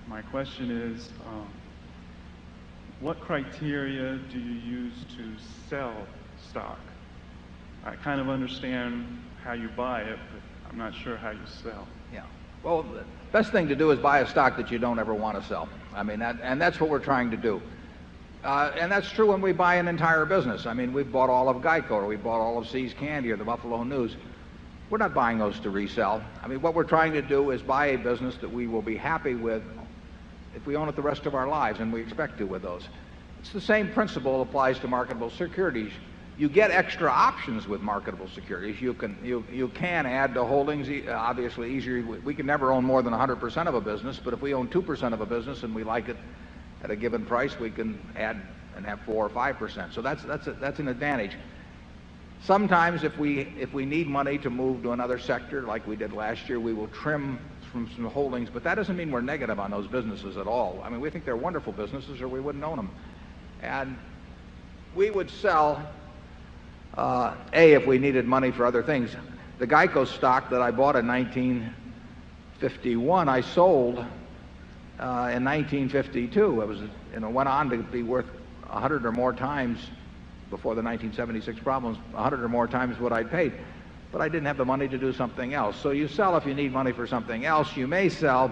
My question is, what criteria do you use to sell stock? I kind of understand how you buy it, but I'm not sure how you sell. Yeah. Well, the best thing to do is buy a stock that you don't ever want to sell. I mean, and that's what we're trying to do. And that's true when we buy an entire business. I mean, we've bought all of Geico, or we bought all of See's Candy, or the Buffalo News. We're not buying those to resell. I mean, what we're trying to do is buy a business that we will be happy with if we own it the rest of our lives, and we expect to with those. It's the same principle applies to marketable securities. You get extra options with marketable securities. You can add to holdings, obviously easier. We can never own more than 100% of a business, but if we own 2% of a business and we like it at a given price, we can add and have 4 or 5%. So that's an advantage. Sometimes if we need money to move to another sector, like we did last year, we will trim from some holdings, but that doesn't mean we're negative on those businesses at all. I mean, we think they're wonderful businesses, or we wouldn't own them. And we would sell, if we needed money for other things. The Geico stock that I bought in 1951, I sold in 1952. It was, went on to be worth 100 or more times, before the 1976 problems, 100 or more times what I'd paid. But I didn't have the money to do something else. So you sell if you need money for something else. You may sell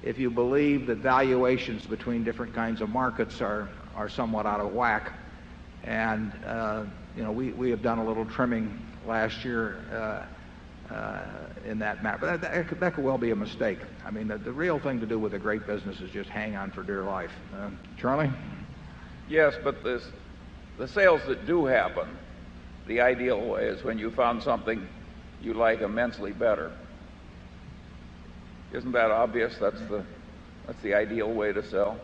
if you believe that valuations between different kinds of markets are somewhat out of whack. And we have done a little trimming last year in that matter. But that could well be a mistake. I mean, the real thing to do with a great business is just hang on for dear life. Charlie? Yes, but the sales that do happen, the ideal way is when you found something you like immensely better. Isn't that obvious? That's the ideal way to sell.